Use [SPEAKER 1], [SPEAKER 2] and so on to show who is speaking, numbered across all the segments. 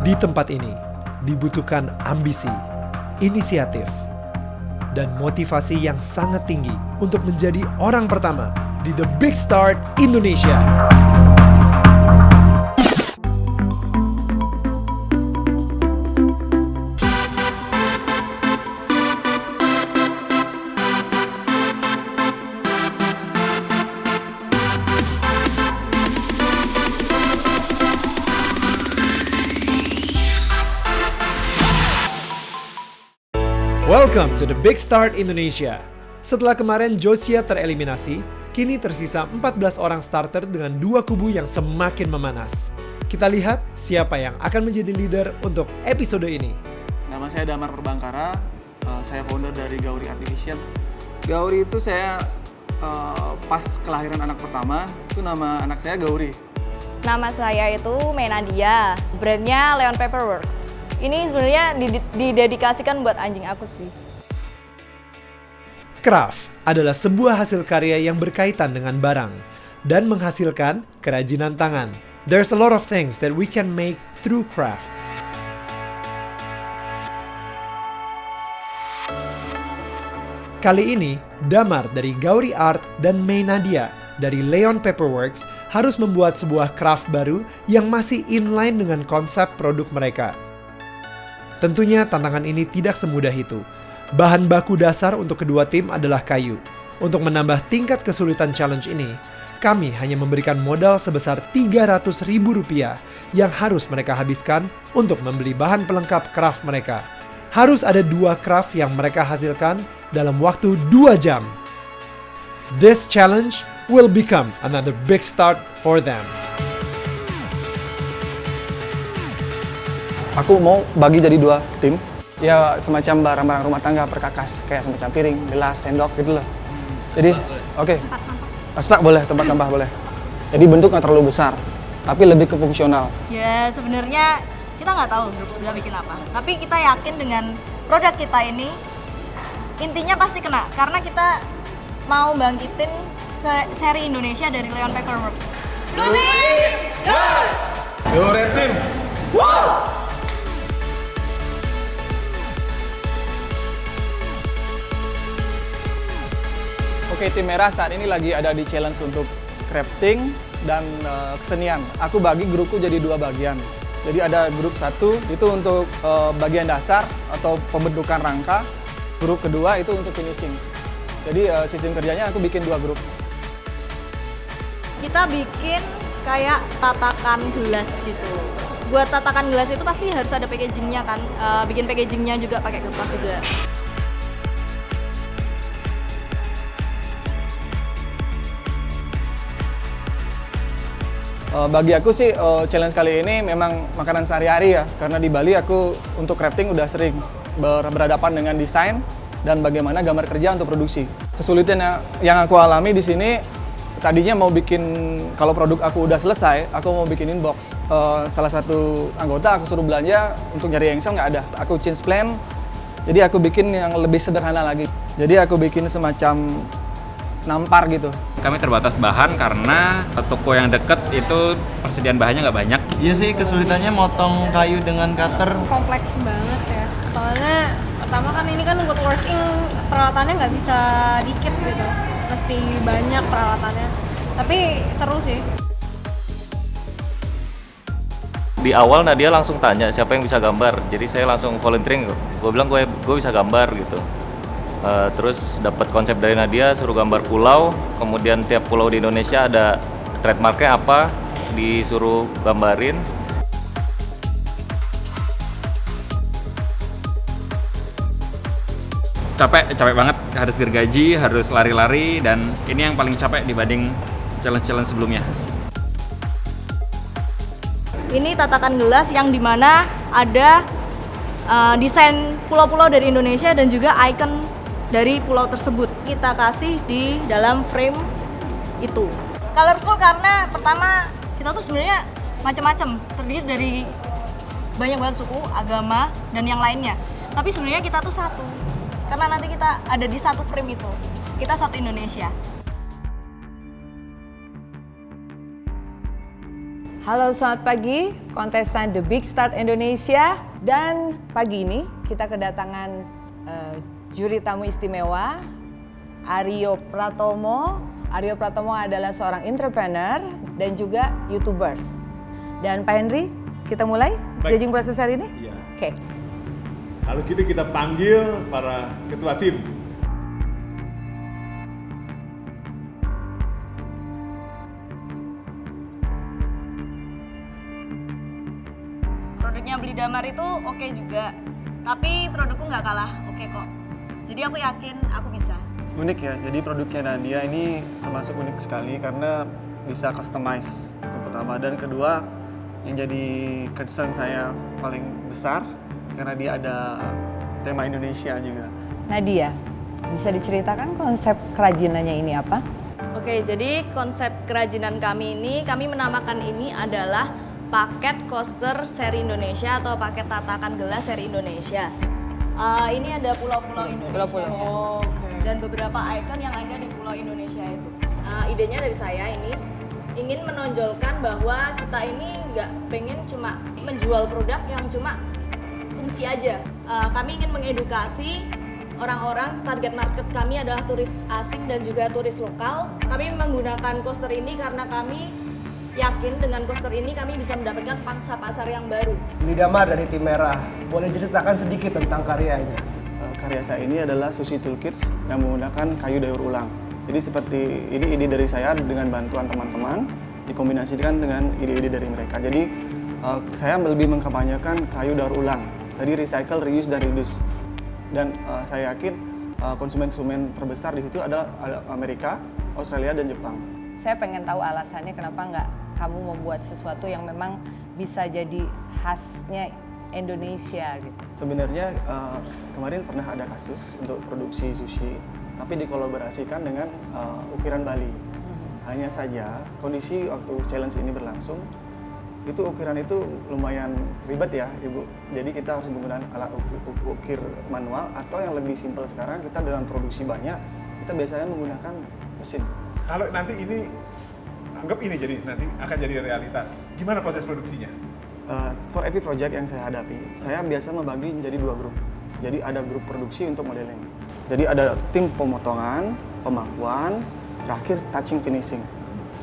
[SPEAKER 1] Di tempat ini dibutuhkan ambisi, inisiatif, dan motivasi yang sangat tinggi untuk menjadi orang pertama di The Big Start Indonesia. Welcome to The Big Start Indonesia. Setelah kemarin Josia tereliminasi, kini tersisa 14 orang starter dengan dua kubu yang semakin memanas. Kita lihat siapa yang akan menjadi leader untuk episode ini.
[SPEAKER 2] Nama saya Damar Purbangkara, saya founder dari Gauri Artificial. Gauri itu saya pas kelahiran anak pertama, itu nama anak saya Gauri.
[SPEAKER 3] Nama saya itu Menadia, brandnya Leon Paperworks. Ini sebenarnya didedikasikan buat anjing aku sih.
[SPEAKER 1] Craft adalah sebuah hasil karya yang berkaitan dengan barang dan menghasilkan kerajinan tangan. There's a lot of things that we can make through craft. Kali ini, Damar dari Gauri Art dan Menadia dari Leon Paperworks harus membuat sebuah craft baru yang masih inline dengan konsep produk mereka. Tentunya tantangan ini tidak semudah itu. Bahan baku dasar untuk kedua tim adalah kayu. Untuk menambah tingkat kesulitan challenge ini, kami hanya memberikan modal sebesar Rp300.000 yang harus mereka habiskan untuk membeli bahan pelengkap craft mereka. Harus ada 2 craft yang mereka hasilkan dalam waktu 2 jam. This challenge will become another big start for them.
[SPEAKER 2] Aku mau bagi jadi 2 tim, ya semacam barang-barang rumah tangga perkakas, kayak semacam piring, gelas, sendok gitu loh. Jadi, oke. Tempat boleh, tempat sampah boleh. Jadi bentuk nggak terlalu besar, tapi lebih ke fungsional.
[SPEAKER 3] Ya sebenarnya kita nggak tahu grup sebelah bikin apa, tapi kita yakin dengan produk kita ini intinya pasti kena, karena kita mau bangkitin seri Indonesia dari Leon Paperworks. Blue team,
[SPEAKER 2] Yo red team, wow! Oke, tim merah saat ini lagi ada di challenge untuk crafting dan kesenian. Aku bagi grupku jadi 2 bagian. Jadi ada grup 1 itu untuk bagian dasar atau pembentukan rangka. Grup kedua itu untuk finishing. Jadi sistem kerjanya aku bikin 2 grup.
[SPEAKER 3] Kita bikin kayak tatakan gelas gitu. Buat tatakan gelas itu pasti harus ada packagingnya kan. Bikin packagingnya juga pakai kertas juga.
[SPEAKER 2] Bagi aku sih challenge kali ini memang makanan sehari-hari ya, karena di Bali aku untuk crafting udah sering berhadapan dengan desain dan bagaimana gambar kerja untuk produksi. Kesulitan yang aku alami di sini, tadinya mau bikin, kalau produk aku udah selesai, aku mau bikinin box. Salah satu anggota aku suruh belanja untuk nyari engsel nggak ada. Aku change plan, jadi aku bikin yang lebih sederhana lagi. Jadi aku bikin semacam nampar gitu.
[SPEAKER 4] Kami terbatas bahan karena toko yang deket itu persediaan bahannya nggak banyak.
[SPEAKER 5] Iya sih, kesulitannya motong kayu dengan cutter.
[SPEAKER 6] Kompleks banget ya. Soalnya pertama kan ini kan woodworking, peralatannya nggak bisa dikit gitu. Mesti banyak peralatannya. Tapi seru sih.
[SPEAKER 7] Di awal Nadia langsung tanya siapa yang bisa gambar. Jadi saya langsung volunteering. Gue bilang gue bisa gambar gitu. Terus dapat konsep dari Nadia, suruh gambar pulau, kemudian tiap pulau di Indonesia ada trademarknya apa, disuruh gambarin.
[SPEAKER 4] Capek banget, harus gergaji, harus lari-lari, dan ini yang paling capek dibanding challenge-challenge sebelumnya.
[SPEAKER 3] Ini tatakan gelas yang dimana ada desain pulau-pulau dari Indonesia dan juga icon dari pulau tersebut. Kita kasih di dalam frame itu. Colorful karena pertama kita tuh sebenarnya macam-macam, terdiri dari banyak banget suku, agama, dan yang lainnya. Tapi sebenarnya kita tuh satu, karena nanti kita ada di satu frame itu. Kita satu Indonesia.
[SPEAKER 8] Halo, selamat pagi kontestan The Big Start Indonesia. Dan pagi ini kita kedatangan juri tamu istimewa, Aryo Pratomo. Aryo Pratomo adalah seorang entrepreneur dan juga YouTubers. Dan Pak Henry, kita mulai judging proses hari ini?
[SPEAKER 9] Iya.
[SPEAKER 8] Oke.
[SPEAKER 9] Kalau gitu kita panggil para ketua tim.
[SPEAKER 3] Produknya Beli Damar itu oke juga, tapi produkku nggak kalah oke kok. Jadi aku yakin aku bisa.
[SPEAKER 2] Unik ya, jadi produknya Nadia ini termasuk unik sekali karena bisa customize yang pertama. Dan kedua, yang jadi concern saya paling besar karena dia ada tema Indonesia juga.
[SPEAKER 8] Nadia, bisa diceritakan konsep kerajinannya ini apa?
[SPEAKER 3] Oke, jadi konsep kerajinan kami ini, kami menamakan ini adalah paket coaster seri Indonesia atau paket tatakan gelas seri Indonesia. Ini ada pulau-pulau Indonesia
[SPEAKER 8] Pulau-pulau.
[SPEAKER 3] dan beberapa ikon yang ada di pulau Indonesia itu. Idenya dari saya ini ingin menonjolkan bahwa kita ini nggak pengen cuma menjual produk yang cuma fungsi aja. Kami ingin mengedukasi orang-orang, target market kami adalah turis asing dan juga turis lokal. Kami menggunakan coaster ini karena kami yakin dengan coaster ini kami bisa mendapatkan pangsa pasar yang baru.
[SPEAKER 1] Beli Damar dari tim merah, boleh ceritakan sedikit tentang karyanya?
[SPEAKER 2] Karya saya ini adalah Sushi Toolkits yang menggunakan kayu daur ulang. Jadi seperti ini ide dari saya dengan bantuan teman-teman dikombinasikan dengan ide-ide dari mereka. Jadi saya lebih mengkampanyekan kayu daur ulang. Tadi recycle, reuse, dan reduce. Dan saya yakin konsumen-konsumen terbesar di situ adalah Amerika, Australia, dan Jepang.
[SPEAKER 8] Saya pengen tahu alasannya kenapa nggak kamu membuat sesuatu yang memang bisa jadi khasnya Indonesia gitu.
[SPEAKER 2] Sebenarnya kemarin pernah ada kasus untuk produksi sushi, tapi dikolaborasikan dengan ukiran Bali. Hanya saja kondisi waktu challenge ini berlangsung, itu ukiran itu lumayan ribet ya Ibu. Jadi kita harus menggunakan alat ukir manual atau yang lebih simpel sekarang kita dengan produksi banyak, kita biasanya menggunakan mesin.
[SPEAKER 9] Kalau nanti ini, anggap ini jadi nanti akan jadi realitas. Gimana proses produksinya?
[SPEAKER 2] For every project yang saya hadapi, saya biasa membagi menjadi 2 grup. Jadi ada grup produksi untuk modeling. Jadi ada tim pemotongan, pemakuan, terakhir touching finishing.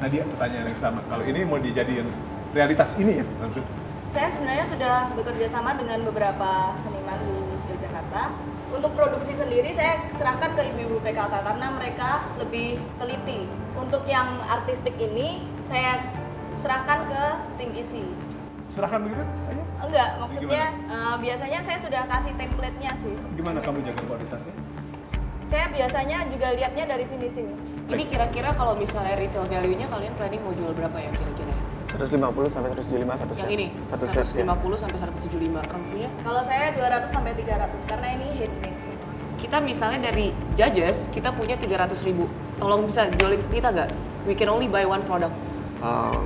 [SPEAKER 9] Nadia, pertanyaan yang sama. Kalau ini mau dijadiin realitas ini ya maksud?
[SPEAKER 3] Saya sebenarnya sudah bekerja sama dengan beberapa seniman di Yogyakarta. Untuk produksi sendiri saya serahkan ke ibu-ibu PKK karena mereka lebih teliti. Untuk yang artistik ini saya serahkan ke tim isi.
[SPEAKER 9] Serahkan begitu saya?
[SPEAKER 3] Enggak, maksudnya biasanya saya sudah kasih template-nya sih.
[SPEAKER 9] Gimana kamu jaga kualitasnya?
[SPEAKER 3] Saya biasanya juga lihatnya dari finishing.
[SPEAKER 10] Ini kira-kira kalau misalnya retail value-nya kalian planning mau jual berapa ya kira-kira?
[SPEAKER 2] 150 sampai 175 satu set.
[SPEAKER 10] Yang ini?
[SPEAKER 2] Satu set ya.
[SPEAKER 10] 150 sampai 175. Kamu punya?
[SPEAKER 3] Kalau saya 200 sampai 300 karena ini handmade sih.
[SPEAKER 10] Kita misalnya dari judges, kita punya 300.000. Tolong bisa jualin ke kita nggak? We can only buy one product.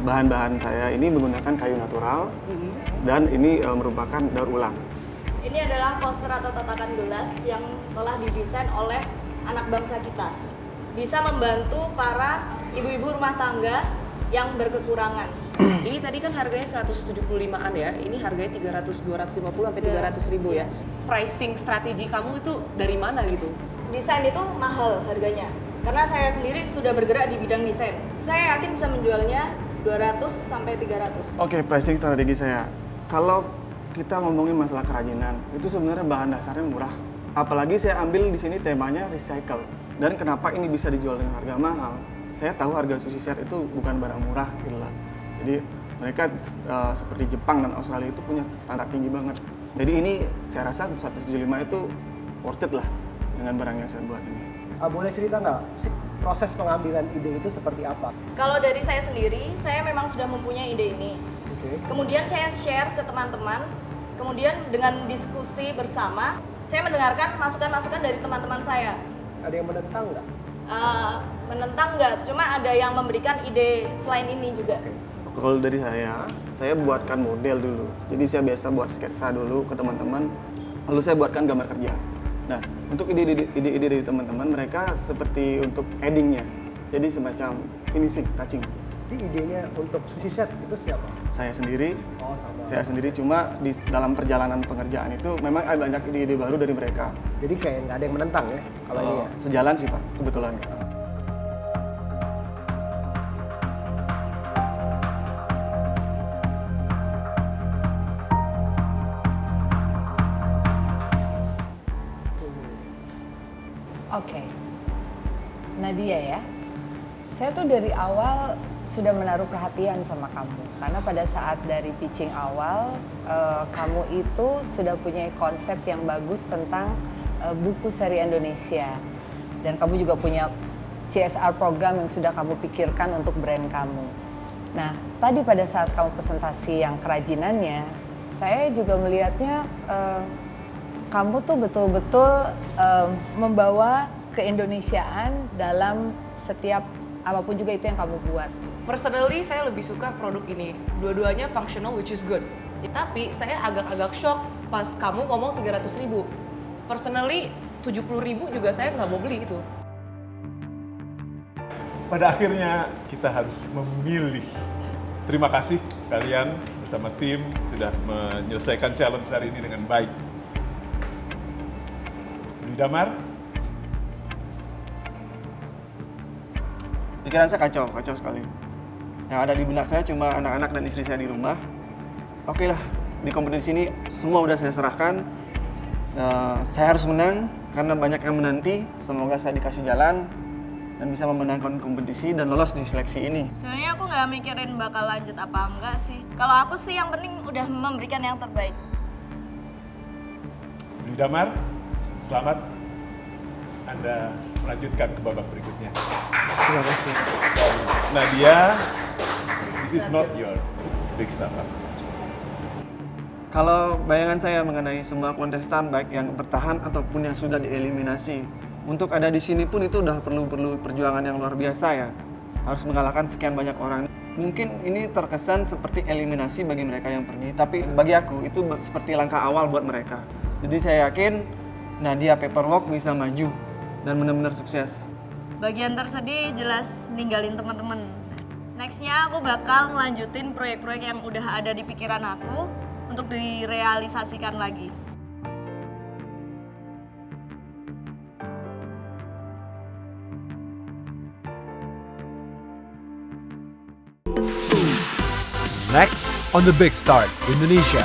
[SPEAKER 2] Bahan-bahan saya ini menggunakan kayu natural dan ini merupakan daur ulang.
[SPEAKER 3] Ini adalah coaster atau tatakan gelas yang telah didesain oleh anak bangsa kita. Bisa membantu para ibu-ibu rumah tangga yang berkekurangan.
[SPEAKER 10] Ini tadi kan harganya 175-an ya. Ini harganya 250 sampai 300.000 ya. Pricing strategi kamu itu dari mana gitu?
[SPEAKER 3] Desain itu mahal harganya. Karena saya sendiri sudah bergerak di bidang desain. Saya yakin bisa menjualnya 200 sampai 300.
[SPEAKER 2] Oke, pricing strategi saya. Kalau kita ngomongin masalah kerajinan, itu sebenarnya bahan dasarnya murah. Apalagi saya ambil di sini temanya recycle. Dan kenapa ini bisa dijual dengan harga mahal? Saya tahu harga sushi set itu bukan barang murah gitu lah. Jadi mereka seperti Jepang dan Australia itu punya standar tinggi banget. Jadi ini saya rasa 175 itu worth it lah dengan barang yang saya buat ini.
[SPEAKER 1] Boleh cerita nggak proses pengambilan ide itu seperti apa?
[SPEAKER 3] Kalau dari saya sendiri, saya memang sudah mempunyai ide ini.
[SPEAKER 1] Oke.
[SPEAKER 3] Kemudian saya share ke teman-teman. Kemudian dengan diskusi bersama, saya mendengarkan masukan-masukan dari teman-teman saya.
[SPEAKER 1] Ada yang menentang nggak?
[SPEAKER 3] Menentang nggak, cuma ada yang memberikan ide selain ini juga.
[SPEAKER 2] Kalau dari saya buatkan model dulu. Jadi saya biasa buat sketsa dulu ke teman-teman, lalu saya buatkan gambar kerja. Nah, untuk ide-ide dari teman-teman, mereka seperti untuk adding-nya. Jadi semacam finishing, touching.
[SPEAKER 11] Jadi idenya untuk sushi set itu siapa?
[SPEAKER 2] Saya sendiri.
[SPEAKER 11] Oh, sama.
[SPEAKER 2] Saya sendiri, cuma di dalam perjalanan pengerjaan itu memang ada banyak ide-ide baru dari mereka.
[SPEAKER 11] Jadi kayak nggak ada yang menentang ya kalau ini ya?
[SPEAKER 2] Sejalan sih Pak, kebetulan.
[SPEAKER 8] Oke, Nadia ya, saya tuh dari awal sudah menaruh perhatian sama kamu karena pada saat dari pitching awal kamu itu sudah punya konsep yang bagus tentang buku seri Indonesia dan kamu juga punya CSR program yang sudah kamu pikirkan untuk brand kamu. Nah, tadi pada saat kamu presentasi yang kerajinannya, saya juga melihatnya kamu tuh betul-betul membawa keindonesiaan dalam setiap apapun juga itu yang kamu buat.
[SPEAKER 10] Personally saya lebih suka produk ini. Dua-duanya functional which is good. Tapi saya agak-agak shock pas kamu ngomong 300.000. Personally 70.000 juga saya nggak mau beli itu.
[SPEAKER 9] Pada akhirnya kita harus memilih. Terima kasih kalian bersama tim sudah menyelesaikan challenge hari ini dengan baik. Dwi Damar?
[SPEAKER 2] Pikiran saya kacau sekali. Yang ada di benak saya cuma anak-anak dan istri saya di rumah. Oke lah, di kompetisi ini semua udah saya serahkan. Saya harus menang karena banyak yang menanti. Semoga saya dikasih jalan dan bisa memenangkan kompetisi dan lolos di seleksi ini.
[SPEAKER 3] Sebenarnya aku nggak mikirin bakal lanjut apa enggak sih. Kalau aku sih yang penting udah memberikan yang terbaik.
[SPEAKER 9] Dwi Damar, selamat. Anda melanjutkan ke babak berikutnya.
[SPEAKER 11] Terima kasih.
[SPEAKER 9] Nadia, this is not your big startup.
[SPEAKER 2] Kalau bayangan saya mengenai semua kontestan baik yang bertahan ataupun yang sudah dieliminasi, untuk ada di sini pun itu udah perlu perjuangan yang luar biasa ya. Harus mengalahkan sekian banyak orang. Mungkin ini terkesan seperti eliminasi bagi mereka yang pergi, tapi bagi aku itu seperti langkah awal buat mereka. Jadi saya yakin Nadia Paperwork bisa maju dan benar-benar sukses.
[SPEAKER 3] Bagian tersedih jelas ninggalin teman-teman. Nextnya aku bakal ngelanjutin proyek-proyek yang udah ada di pikiran aku untuk direalisasikan lagi.
[SPEAKER 1] Next on The Big Start Indonesia.